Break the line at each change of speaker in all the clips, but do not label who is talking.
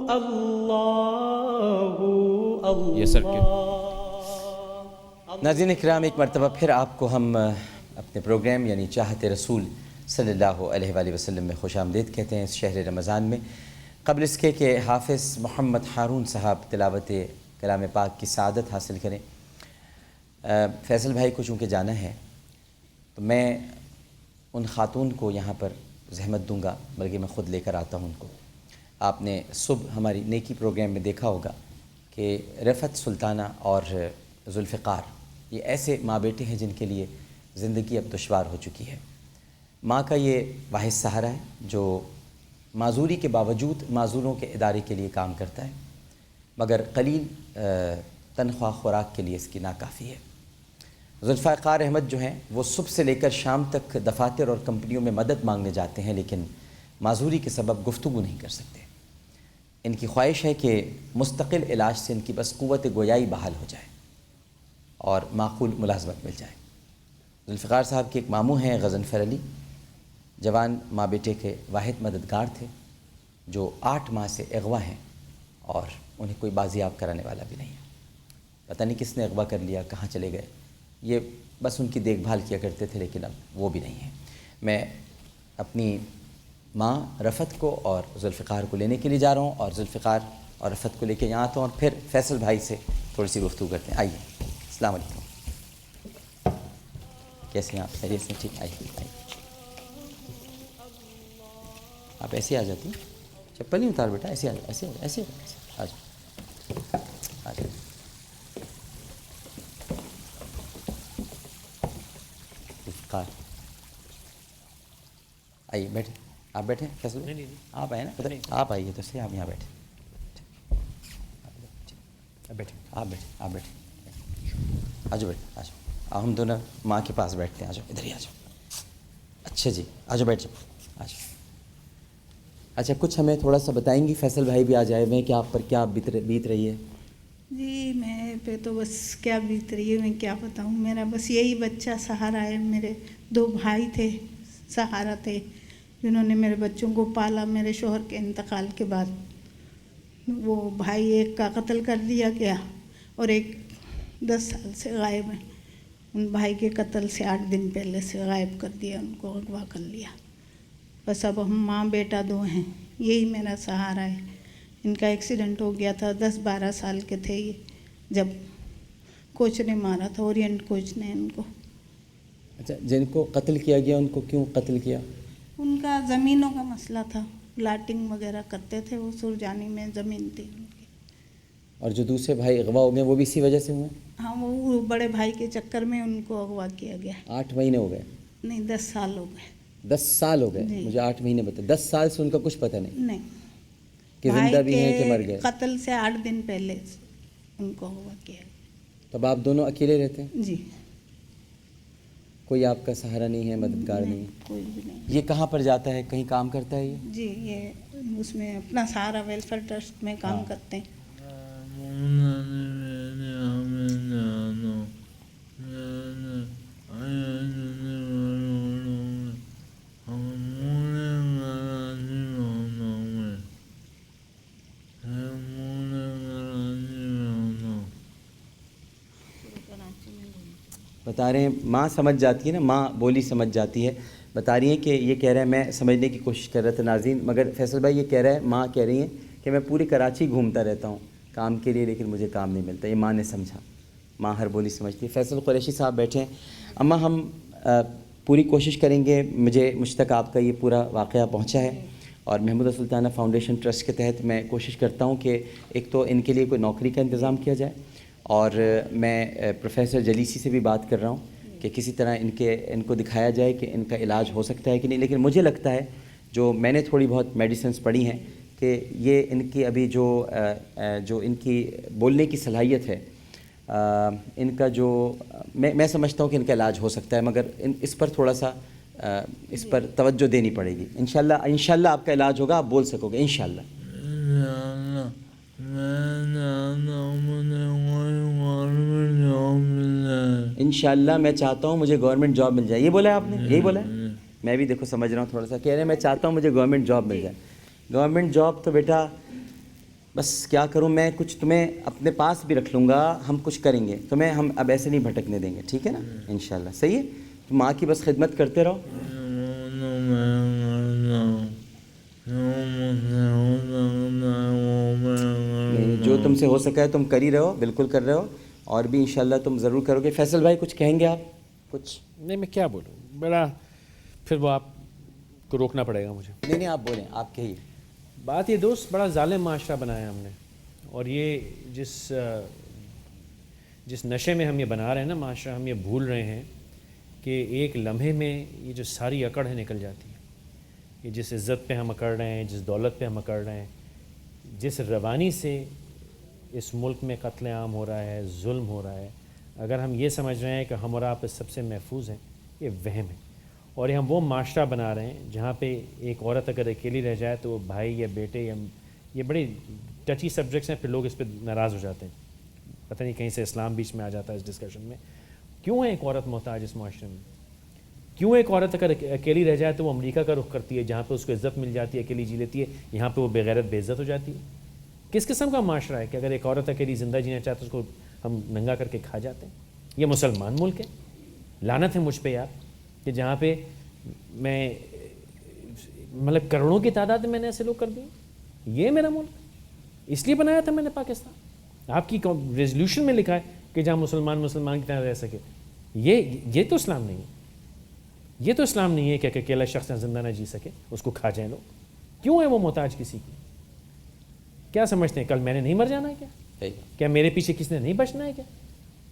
یہ سر کے ناظرین اکرام، ایک مرتبہ پھر آپ کو ہم اپنے پروگرام یعنی چاہت رسول صلی اللہ علیہ وآلہ وسلم میں خوش آمدید کہتے ہیں اس شہر رمضان میں۔ قبل اس کے کہ حافظ محمد ہارون صاحب تلاوت کلام پاک کی سعادت حاصل کریں، فیصل بھائی کو چونکہ جانا ہے تو میں ان خاتون کو یہاں پر زحمت دوں گا، بلکہ میں خود لے کر آتا ہوں ان کو۔ آپ نے صبح ہماری نیکی پروگرام میں دیکھا ہوگا کہ رفعت سلطانہ اور ذوالفقار یہ ایسے ماں بیٹے ہیں جن کے لیے زندگی اب دشوار ہو چکی ہے۔ ماں کا یہ واحد سہارا ہے جو معذوری کے باوجود معذوروں کے ادارے کے لیے کام کرتا ہے، مگر قلیل تنخواہ خوراک کے لیے اس کی ناکافی ہے۔ ذوالفقار احمد جو ہیں وہ صبح سے لے کر شام تک دفاتر اور کمپنیوں میں مدد مانگنے جاتے ہیں، لیکن معذوری کے سبب گفتگو نہیں کر سکتے۔ ان کی خواہش ہے کہ مستقل علاج سے ان کی بس قوت گویائی بحال ہو جائے اور معقول ملازمت مل جائے۔ ذوالفقار صاحب کے ایک ماموں ہیں غضنفر علی، جوان ماں بیٹے کے واحد مددگار تھے، جو 8 ماہ سے اغوا ہیں اور انہیں کوئی بازیاب کرانے والا بھی نہیں ہے۔ پتہ نہیں کس نے اغوا کر لیا، کہاں چلے گئے، یہ بس ان کی دیکھ بھال کیا کرتے تھے، لیکن اب وہ بھی نہیں ہیں۔ میں اپنی ماں رفعت کو اور ذوالفقار کو لینے کے لیے جا رہا ہوں، اور ذوالفقار اور رفعت کو لے کے یہاں آتا ہوں اور پھر فیصل بھائی سے تھوڑی سی گفتگو کرتے ہیں۔ آئیے، السلام علیکم، کیسے ہیں آپ؟ خیریت سے؟ ٹھیک، آئیے۔ آپ ایسے آ جاتی ہیں، چپل نہیں اتار بیٹا، ایسے آ جاؤ، ایسے آ جاؤ، ایسے آ جاؤ، آ جاؤ۔ ذوالفقار آئیے، بیٹھے، آپ بیٹھے فیصل بھائی، آپ آئے نا، آپ آئیے تو صحیح، آپ یہاں بیٹھے، بیٹھے، آپ بیٹھے، آ جاؤ بیٹھے، آ جاؤ، ہم دونوں ماں کے پاس بیٹھتے ہیں، آ جاؤ، ادھر ہی آ جاؤ۔ اچھا جی، آ جاؤ، بیٹھ جاؤ، آ جاؤ۔ اچھا، کچھ ہمیں تھوڑا سا بتائیں گی، فیصل بھائی بھی آ جائے میں، کہ آپ پر کیا بیت رہی ہے؟
جی، میں پہ تو بس کیا بیت رہی ہے، میں کیا بتاؤں، میرا بس یہی بچہ سہارا ہے۔ میرے 2 بھائی تھے، سہارا تھے، جنہوں نے میرے بچوں کو پالا۔ میرے شوہر کے انتقال کے بعد وہ بھائی ایک کا قتل کر دیا گیا اور ایک 10 سال سے غائب ہے۔ ان بھائی کے قتل سے 8 دن پہلے سے غائب کر دیا، ان کو اغوا کر لیا۔ بس اب ہم ماں بیٹا 2 ہیں، یہی میرا سہارا ہے۔ ان کا ایکسیڈنٹ ہو گیا تھا، 10-12 سال کے تھے یہ، جب کوچ نے مارا تھا، اورینٹ کوچ نے ان کو۔
اچھا، جن کو قتل کیا گیا ان کو کیوں قتل کیا؟
ان کا زمینوں کا مسئلہ تھا، لاٹنگ وغیرہ کرتے تھے، وہ سرجانی میں زمین تھی ان کی۔
اور جو دوسرے بھائی اغوا ہو گئے وہ بھی اسی وجہ سے ہوئے؟
ہاں، وہ بڑے بھائی کے چکر میں ان کو اغوا کیا گیا۔
8 مہینے ہو گئے؟
نہیں، 10 سال ہو گئے۔
10 سال ہو گئے؟
جی۔
مجھے 8 مہینے بتا، 10 سال سے ان کا کچھ پتہ نہیں
نہیں،
کہ زندہ بھی ہیں کہ مر گئے؟
قتل سے 8 دن پہلے ان کو اغوا کیا گیا۔
تب آپ دونوں اکیلے رہتے ہیں؟
جی،
کوئی آپ کا سہارا نہیں ہے، مددگار نہیں؟
کوئی بھی نہیں۔
یہ کہاں پر جاتا ہے؟ کہیں کام کرتا ہے یہ؟
جی، یہ اس میں اپنا سہارا ویلفیئر ٹرسٹ میں کام کرتے ہیں۔
بتا رہے ہیں ماں سمجھ جاتی ہے نا، ماں بولی سمجھ جاتی ہے۔ بتا رہی ہیں کہ یہ کہہ رہا ہے، میں سمجھنے کی کوشش کر رہا تھا ناظرین، مگر فیصل بھائی یہ کہہ رہا ہے، ماں کہہ رہی ہیں کہ میں پوری کراچی گھومتا رہتا ہوں کام کے لیے، لیکن مجھے کام نہیں ملتا۔ یہ ماں نے سمجھا، ماں ہر بولی سمجھتی ہے۔ فیصل قریشی صاحب بیٹھے ہیں۔ اماں، ہم پوری کوشش کریں گے، مجھ تک آپ کا یہ پورا واقعہ پہنچا ہے، اور محمودہ سلطانہ فاؤنڈیشن ٹرسٹ کے تحت میں کوشش کرتا ہوں کہ ایک تو ان کے لیے کوئی نوکری کا انتظام کیا جائے، اور میں پروفیسر جلیسی سے بھی بات کر رہا ہوں کہ کسی طرح ان کو دکھایا جائے کہ ان کا علاج ہو سکتا ہے کہ نہیں۔ لیکن مجھے لگتا ہے، جو میں نے تھوڑی بہت میڈیسنس پڑھی ہیں، کہ یہ ان کی ابھی جو ان کی بولنے کی صلاحیت ہے، ان کا جو میں سمجھتا ہوں کہ ان کا علاج ہو سکتا ہے، مگر اس پر تھوڑا سا اس پر توجہ دینی پڑے گی۔ انشاءاللہ آپ کا علاج ہوگا، آپ بول سکو گے انشاءاللہ۔ انشاءاللہ میں چاہتا ہوں مجھے گورنمنٹ جاب مل جائے، یہ بولا ہے آپ نے؟ یہی بولا ہے؟ میں بھی دیکھو سمجھ رہا ہوں، تھوڑا سا کہہ رہے ہیں میں چاہتا ہوں مجھے گورنمنٹ جاب مل جائے۔ گورنمنٹ جاب تو بیٹا بس کیا کروں میں, کچھ تمہیں اپنے پاس بھی رکھ لوں گا, ہم کچھ کریں گے تمہیں, ہم اب ایسے نہیں بھٹکنے دیں گے, ٹھیک ہے نا انشاءاللہ. صحیح ہے, تو ماں کی بس خدمت کرتے رہو. جو تم سے ہو سکا ہے تم کر ہی رہو, بالکل کر رہے ہو, اور بھی انشاءاللہ تم ضرور کرو گے. فیصل بھائی کچھ کہیں گے آپ؟ کچھ
نہیں, میں کیا بولوں, بڑا پھر وہ آپ کو روکنا پڑے گا مجھے.
نہیں آپ بولیں, آپ کہیے.
بات یہ دوست, بڑا ظالم معاشرہ بنایا ہم نے, اور یہ جس نشے میں ہم یہ بنا رہے ہیں نا معاشرہ, ہم یہ بھول رہے ہیں کہ ایک لمحے میں یہ جو ساری اکڑ ہے نکل جاتی ہے. یہ جس عزت پہ ہم اکڑ رہے ہیں, جس دولت پہ ہم اکڑ رہے ہیں, جس روانی سے اس ملک میں قتل عام ہو رہا ہے, ظلم ہو رہا ہے, اگر ہم یہ سمجھ رہے ہیں کہ ہم اور آپ اس سب سے محفوظ ہیں, یہ وہم ہے. اور یہ ہم وہ معاشرہ بنا رہے ہیں جہاں پہ ایک عورت اگر اکیلی رہ جائے تو وہ بھائی یا بیٹے یا, یہ بڑی ٹچی سبجیکٹس ہیں, پھر لوگ اس پہ ناراض ہو جاتے ہیں. پتہ نہیں کہیں سے اسلام بیچ میں آ جاتا ہے اس ڈسکشن میں. کیوں ہے ایک عورت محتاج اس معاشرے میں؟ کیوں ایک عورت اگر اکیلی رہ جائے تو وہ امریکہ کا رخ کرتی ہے جہاں پہ اس کو عزت مل جاتی ہے, اکیلی جی لیتی ہے, یہاں پہ وہ بے غیرت بے عزت ہو جاتی ہے؟ کس قسم کا معاشرہ ہے کہ اگر ایک عورت اکیلی زندہ جینا چاہتے اس کو ہم ننگا کر کے کھا جاتے ہیں؟ یہ مسلمان ملک ہے. لعنت ہے مجھ پہ یار کہ جہاں پہ میں مطلب کروڑوں کی تعداد میں نے ایسے لوگ کر دیے. یہ میرا ملک, اس لیے بنایا تھا میں نے پاکستان. آپ کی ریزولوشن میں لکھا ہے کہ جہاں مسلمان کی طرح رہ سکے. یہ تو اسلام نہیں ہے. یہ تو اسلام نہیں ہے کہ اکیلا شخص زندہ نہ جی سکے, اس کو کھا جائیں لوگ. کیوں ہے وہ محتاج کسی کی؟ کیا سمجھتے ہیں کل میں نے نہیں مر جانا ہے کیا میرے پیچھے کس نے نہیں بچنا ہے کیا؟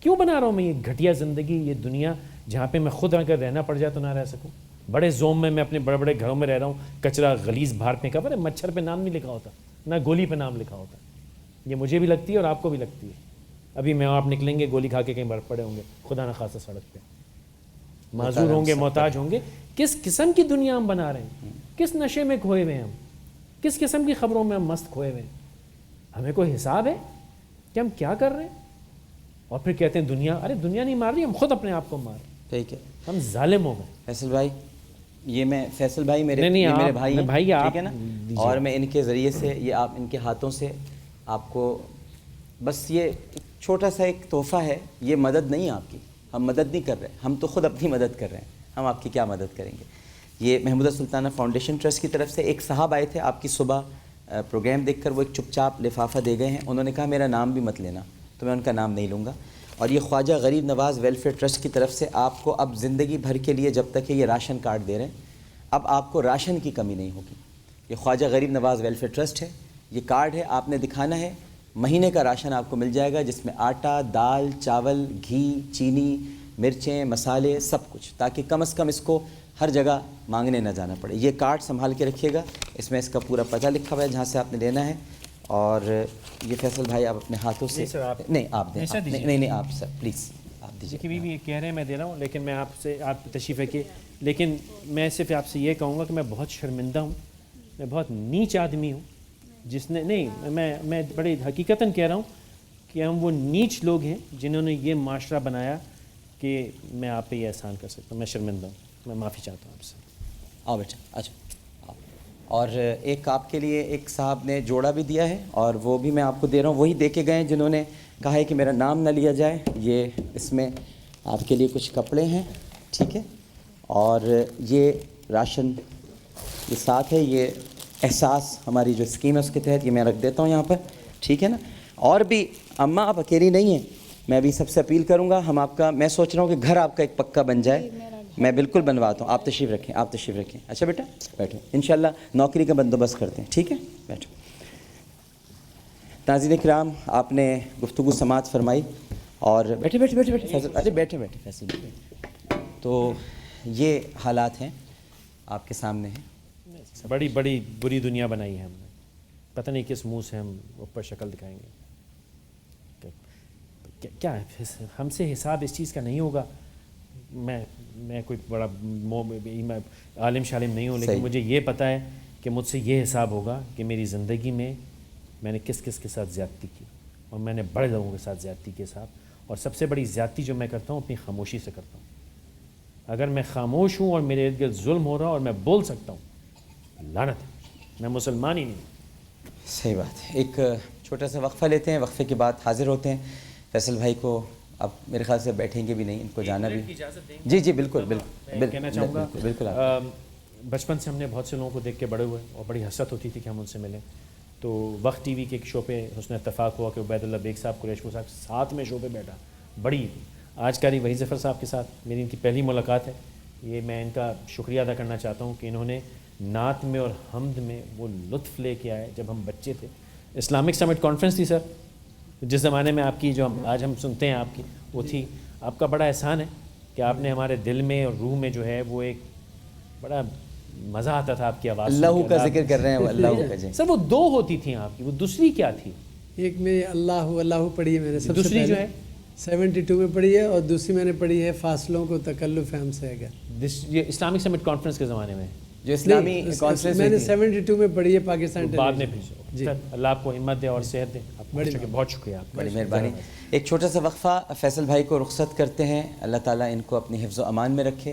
کیوں بنا رہا ہوں میں یہ گھٹیا زندگی, یہ دنیا جہاں پہ میں خود اگر رہنا پڑ جائے تو نہ رہ سکوں؟ بڑے زوم میں اپنے بڑے بڑے گھروں میں رہ رہا ہوں, کچرا غلیظ باہر پھینکا, پر مچھر پہ نام نہیں لکھا ہوتا, نہ گولی پہ نام لکھا ہوتا. یہ مجھے بھی لگتی ہے اور آپ کو بھی لگتی ہے. ابھی میں آپ نکلیں گے گولی کھا کے کہیں برف پڑے ہوں گے خدا نہ خاصا سڑک پہ, معذور ہوں گے, محتاج ہوں گے. کس قسم کی دنیا ہم بنا رہے ہیں؟ کس نشے میں کھوئے ہوئے ہیں ہم؟ کس قسم کی خبروں میں ہم مست کھوئے ہوئے ہیں؟ ہمیں کوئی حساب ہے کہ ہم کیا کر رہے ہیں؟ اور پھر کہتے ہیں دنیا, ارے دنیا نہیں مار رہی, ہم خود اپنے آپ کو مار رہے ہیں.
ٹھیک ہے,
ہم ظالم ہو گئے.
فیصل بھائی, یہ میں فیصل بھائی میرے بھائی ہیں, ٹھیک ہے نا, اور میں ان کے ذریعے سے, یہ آپ ان کے ہاتھوں سے آپ کو بس یہ چھوٹا سا ایک تحفہ ہے. یہ مدد نہیں ہے آپ کی, ہم مدد نہیں کر رہے, ہم تو خود اپنی مدد کر رہے ہیں. ہم آپ کی کیا مدد کریں گے؟ یہ محمودہ سلطانہ فاؤنڈیشن ٹرسٹ کی طرف سے ایک صاحب آئے تھے آپ کی صبح پروگرام دیکھ کر, وہ ایک چپ چاپ لفافہ دے گئے ہیں. انہوں نے کہا میرا نام بھی مت لینا, تو میں ان کا نام نہیں لوں گا. اور یہ خواجہ غریب نواز ویلفیئر ٹرسٹ کی طرف سے آپ کو اب زندگی بھر کے لیے, جب تک یہ راشن کارڈ دے رہے ہیں, اب آپ کو راشن کی کمی نہیں ہوگی. یہ خواجہ غریب نواز ویلفیئر ٹرسٹ ہے, یہ کارڈ ہے, آپ نے دکھانا ہے, مہینے کا راشن آپ کو مل جائے گا, جس میں آٹا, دال, چاول, گھی, چینی, مرچیں, مسالے, سب کچھ, تاکہ کم از کم اس کو ہر جگہ مانگنے نہ جانا پڑے. یہ کارڈ سنبھال کے رکھیے گا, اس میں اس کا پورا پتہ لکھا ہوا ہے جہاں سے آپ نے لینا ہے. اور یہ فیصل بھائی آپ اپنے ہاتھوں سے, نہیں آپ دیں, نہیں آپ سر پلیز آپ دیجیے.
کہ بھی یہ کہہ رہے ہیں میں دے رہا ہوں, لیکن میں آپ تشریف ہے کہ, لیکن میں صرف آپ سے یہ کہوں گا کہ میں بہت شرمندہ ہوں, میں بہت نیچ آدمی ہوں, جس نے نہیں, میں بڑے حقیقتاً کہہ رہا ہوں کہ ہم وہ نیچ لوگ ہیں جنہوں نے یہ معاشرہ بنایا کہ میں آپ پہ یہ احسان کر سکتا ہوں. میں شرمندہ ہوں, میں معافی چاہتا ہوں آپ سے.
آؤ بیٹا, اچھا. اور ایک آپ کے لیے ایک صاحب نے جوڑا بھی دیا ہے, اور وہ بھی میں آپ کو دے رہا ہوں. وہی دے کے گئے جنہوں نے کہا ہے کہ میرا نام نہ لیا جائے. یہ اس میں آپ کے لیے کچھ کپڑے ہیں, ٹھیک ہے, اور یہ راشن یہ ساتھ ہے. یہ احساس ہماری جو اسکیم ہے اس کے تحت یہ میں رکھ دیتا ہوں یہاں پر, ٹھیک ہے نا. اور بھی اماں آپ اکیلی نہیں ہیں, میں بھی سب سے اپیل کروں گا, ہم آپ کا, میں سوچ رہا ہوں کہ گھر آپ کا ایک پکا بن جائے. میں بالکل بنواتا ہوں, آپ تشریف رکھیں, آپ تشریف رکھیں. اچھا بیٹا بیٹھو, انشاءاللہ نوکری کا بندوبست کرتے ہیں, ٹھیک ہے, بیٹھو. ناظرین کرام, آپ نے گفتگو سماعت فرمائی, اور بیٹھے فیصل, ارے بیٹھے فیصل. تو یہ حالات ہیں آپ کے سامنے ہیں.
بڑی بری دنیا بنائی ہے ہم نے, پتہ نہیں کس منہ سے ہم اوپر شکل دکھائیں گے. کیا ہے, ہم سے حساب اس چیز کا نہیں ہوگا. میں کوئی بڑا عالم شالم نہیں ہوں, لیکن مجھے یہ پتہ ہے کہ مجھ سے یہ حساب ہوگا کہ میری زندگی میں نے کس کے ساتھ زیادتی کی, اور میں نے بڑے لوگوں کے ساتھ زیادتی کے حساب. اور سب سے بڑی زیادتی جو میں کرتا ہوں اپنی خاموشی سے کرتا ہوں. اگر میں خاموش ہوں اور میرے ارد گرد ظلم ہو رہا اور میں بول سکتا ہوں, لعنت ہے, میں مسلمان ہی نہیں.
صحیح بات ہے. ایک چھوٹا سا وقفہ لیتے ہیں, وقفے کے بعد حاضر ہوتے ہیں. فیصل بھائی کو اب میرے خیال سے بیٹھیں گے بھی نہیں, ان کو جانا بھی. جی جی بالکل بالکل.
میں کہنا چاہوں گا
بالکل.
بچپن سے ہم نے بہت سے لوگوں کو دیکھ کے بڑے ہوئے اور بڑی حسرت ہوتی تھی کہ ہم ان سے ملیں. تو وقت ٹی وی کے ایک شو پہ حسن اتفاق ہوا کہ عبید اللہ بیگ صاحب, قریش پور صاحب ساتھ میں شو پہ بیٹھا, بڑی آج کاری وحید ظفر صاحب کے ساتھ میری ان کی پہلی ملاقات ہے. یہ میں ان کا شکریہ ادا کرنا چاہتا ہوں کہ انہوں نے نعت میں اور حمد میں وہ لطف لے کے آئے جب ہم بچے تھے. اسلامک سمٹ کانفرنس تھی سر, جس زمانے میں آپ کی جو آج ہم سنتے ہیں آپ کی وہ تھی. آپ کا بڑا احسان ہے کہ آپ نے ہمارے دل میں اور روح میں جو ہے وہ ایک بڑا مزہ آتا تھا آپ کی آواز.
اللہ کا ذکر کر رہے ہیں, وہ اللہ کا. جی
سر وہ دو ہوتی تھیں آپ کی, وہ دوسری کیا تھی؟
ایک میں اللہ پڑھی ہے میں نے سب سے
دوسری جو ہے
72 میں پڑھی ہے, اور دوسری میں نے پڑھی ہے فاصلوں کو تکلف ہم سے اگر.
یہ اسلامک سمٹ کانفرنس کے زمانے میں
جو اسلامی کانفرنس
میں نے 72 میں پڑھی ہے پاکستان
بعد میں
ٹیلی ویژن.
جی اللہ آپ کو ہمت دے اور صحت دے. بہت شکریہ آپ کا,
بڑی مہربانی. ایک چھوٹا سا وقفہ فیصل بھائی کو رخصت کرتے ہیں. اللہ تعالیٰ ان کو اپنی حفظ و امان میں رکھے,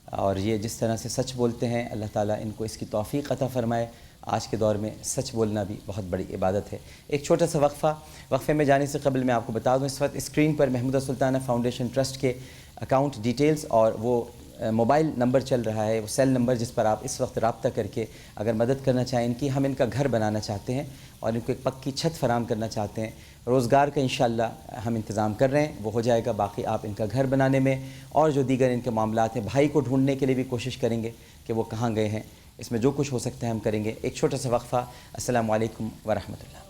اور یہ جس طرح سے سچ بولتے ہیں اللہ تعالیٰ ان کو اس کی توفیق عطا فرمائے. آج کے دور میں سچ بولنا بھی بہت بڑی عبادت ہے. ایک چھوٹا سا وقفہ. وقفے میں جانے سے قبل میں آپ کو بتا دوں, اس وقت اسکرین پر محمودہ سلطانہ فاؤنڈیشن ٹرسٹ کے اکاؤنٹ ڈیٹیلز اور وہ موبائل نمبر چل رہا ہے, وہ سیل نمبر جس پر آپ اس وقت رابطہ کر کے اگر مدد کرنا چاہیں ان کی. ہم ان کا گھر بنانا چاہتے ہیں اور ان کو ایک پکی چھت فراہم کرنا چاہتے ہیں. روزگار کا انشاءاللہ ہم انتظام کر رہے ہیں, وہ ہو جائے گا. باقی آپ ان کا گھر بنانے میں اور جو دیگر ان کے معاملات ہیں, بھائی کو ڈھونڈنے کے لیے بھی کوشش کریں گے کہ وہ کہاں گئے ہیں. اس میں جو کچھ ہو سکتا ہے ہم کریں گے. ایک چھوٹا سا وقفہ. السلام علیکم ورحمۃ اللہ.